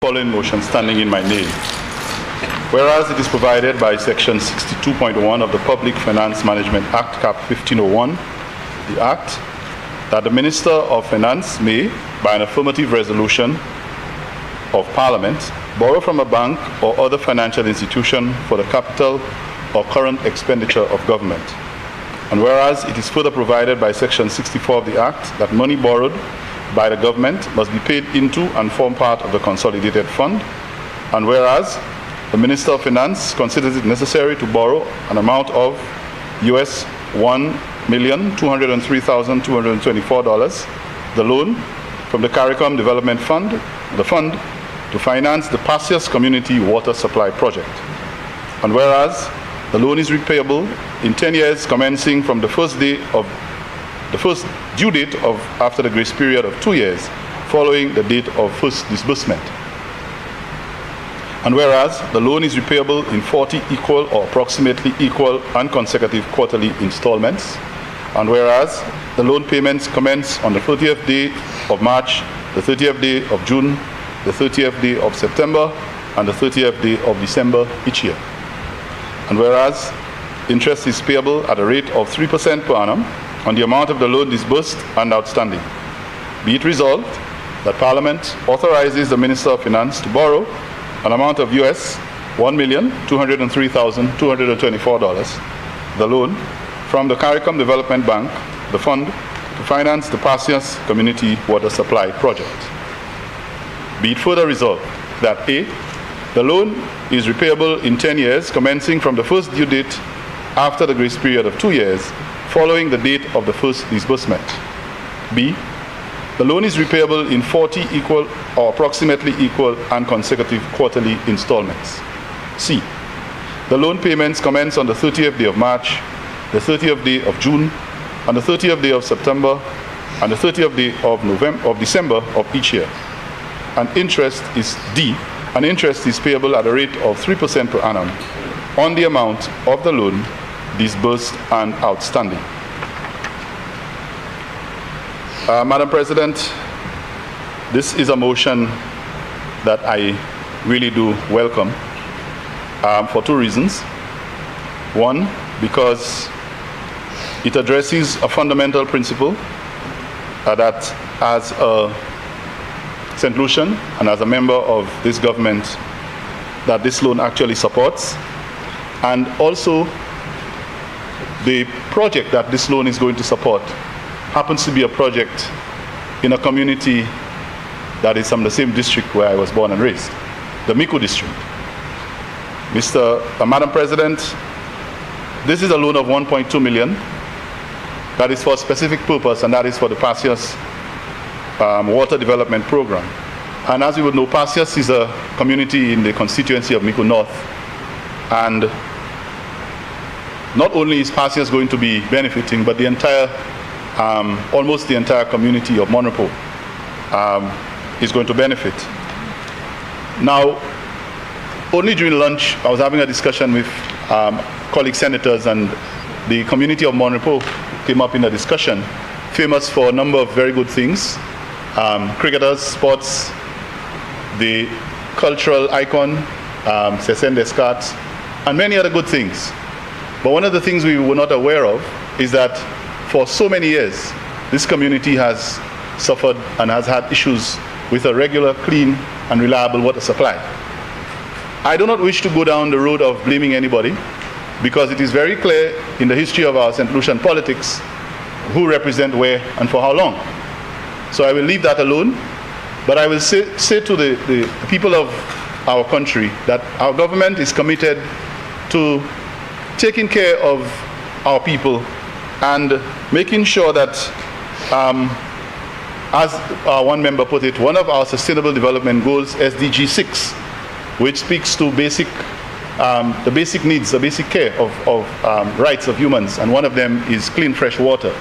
Following motion standing in my name. Whereas it is provided by Section 62.1 of the Public Finance Management Act, Cap 1501, the Act, that the Minister of Finance may, by an affirmative resolution of Parliament, borrow from a bank or other financial institution for the capital or current expenditure of government. And whereas it is further provided by Section 64 of the Act that money borrowed by the government must be paid into and form part of the consolidated fund, and whereas the Minister of Finance considers it necessary to borrow an amount of US $1,203,224, the loan from the CARICOM Development Fund, the fund to finance the Passias Community Water Supply Project. And whereas the loan is repayable in 10 years commencing from the first due date of after the grace period of 2 years following the date of first disbursement. And whereas the loan is repayable in 40 equal or approximately equal and consecutive quarterly installments. And whereas the loan payments commence on the 30th day of March, the 30th day of June, the 30th day of September, and the 30th day of December each year. And whereas interest is payable at a rate of 3% per annum on the amount of the loan disbursed and outstanding. Be it resolved that Parliament authorizes the Minister of Finance to borrow an amount of US $1,203,224, the loan from the CARICOM Development Bank, the fund to finance the Passias Community Water Supply Project. Be it further resolved that A, the loan is repayable in 10 years commencing from the first due date after the grace period of 2 years following the date of the first disbursement. B, the loan is repayable in 40 equal or approximately equal and consecutive quarterly installments. C, the loan payments commence on the 30th day of March, the 30th day of June, and the 30th day of September, and the 30th day of December of each year. And interest is D, and interest is payable at a rate of 3% per annum on the amount of the loan disbursed and outstanding. Madam President, this is a motion that I really do welcome for two reasons. One, because it addresses a fundamental principle that as a St. Lucian and as a member of this government that this loan actually supports, and also the project that this loan is going to support happens to be a project in a community that is from the same district where I was born and raised, the Mico district. Madam President, this is a loan of 1.2 million that is for a specific purpose, and that is for the Passias Water Development Program. And as you would know, Passias is a community in the constituency of Mico North, and not only is Passias going to be benefiting, but the entire almost the entire community of Monrepo is going to benefit. Now, only during lunch, I was having a discussion with colleague senators, and the community of Monrepo came up in a discussion, famous for a number of very good things, cricketers, sports, the cultural icon, Sesen Descartes, and many other good things. But one of the things we were not aware of is that for so many years, this community has suffered and has had issues with a regular, clean, and reliable water supply. I do not wish to go down the road of blaming anybody, because it is very clear in the history of our St. Lucian politics who represent where and for how long. So I will leave that alone, but I will say to the people of our country that our government is committed to taking care of our people and making sure that, as one member put it, one of our Sustainable Development Goals, SDG 6, which speaks to the basic needs, the basic care of rights of humans, and one of them is clean, fresh water,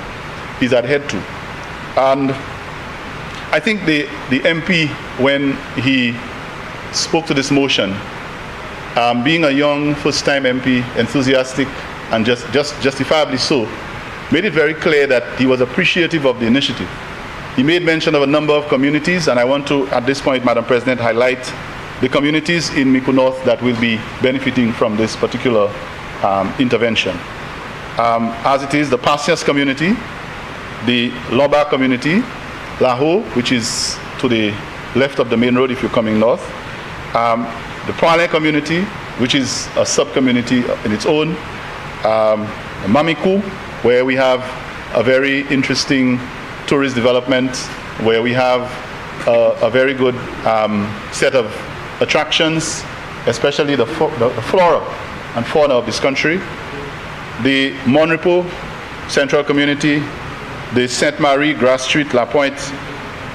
is adhered to. And I think the MP, when he spoke to this motion, being a young first-time MP, enthusiastic, and just justifiably so, made it very clear that he was appreciative of the initiative. He made mention of a number of communities, and I want to, at this point, Madam President, highlight the communities in Mico North that will be benefiting from this particular intervention. As it is, the Pasias community, the Loba community, Laho, which is to the left of the main road if you're coming north, the Pwale community, which is a sub-community in its own, Mamiku, where we have a very interesting tourist development, where we have a very good set of attractions, especially the flora and fauna of this country. The Monrepo Central Community, the Sainte Marie, Grass Street, La Pointe,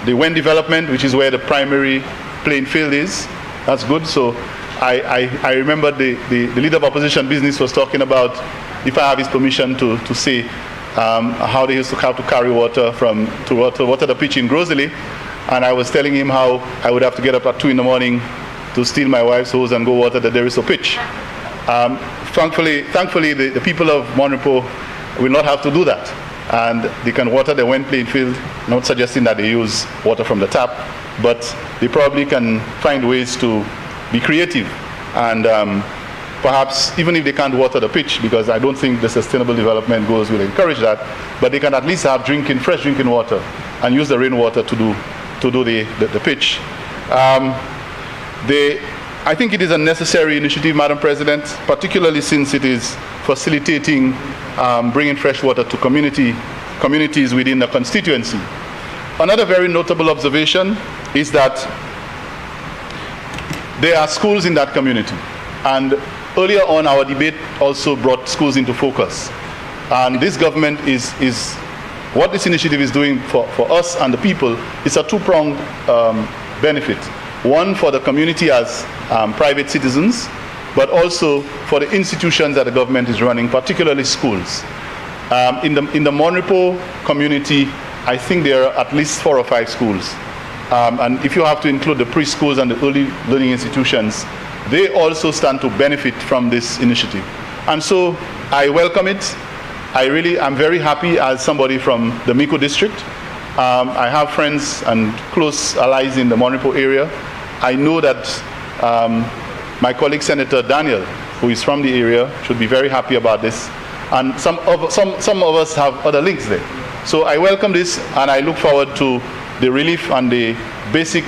the Wen development, which is where the primary playing field is. That's good. So I remember the leader of opposition business was talking about, if I have his permission to say, how they used to have to carry water to water the pitch in Grosley. And I was telling him how I would have to get up at 2 in the morning to steal my wife's hose and go water the Deriso pitch. Thankfully, the people of Monrepo will not have to do that. And they can water the Wen playing field, not suggesting that they use water from the tap, but they probably can find ways to be creative. And perhaps, even if they can't water the pitch, because I don't think the sustainable development goals will encourage that, but they can at least have fresh drinking water and use the rainwater to do the pitch. I think it is a necessary initiative, Madam President, particularly since it is facilitating bringing fresh water to communities within the constituency. Another very notable observation is that there are schools in that community. And earlier on, our debate also brought schools into focus. And this government what this initiative is doing for us and the people is a two-pronged benefit. One, for the community as private citizens, but also for the institutions that the government is running, particularly schools. In the Monrepo community, I think there are at least 4 or 5 schools. And if you have to include the preschools and the early learning institutions, they also stand to benefit from this initiative. And so I welcome it. I'm very happy as somebody from the Mico district. I have friends and close allies in the Monrepo area. I know that my colleague Senator Daniel, who is from the area, should be very happy about this. And some of us have other links there. So I welcome this, and I look forward to the relief and the basic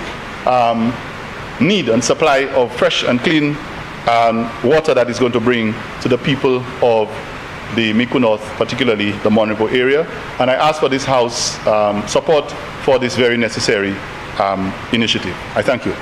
need and supply of fresh and clean water that is going to bring to the people of the Mico North, particularly the Monrepo area. And I ask for this House support for this very necessary initiative. I thank you.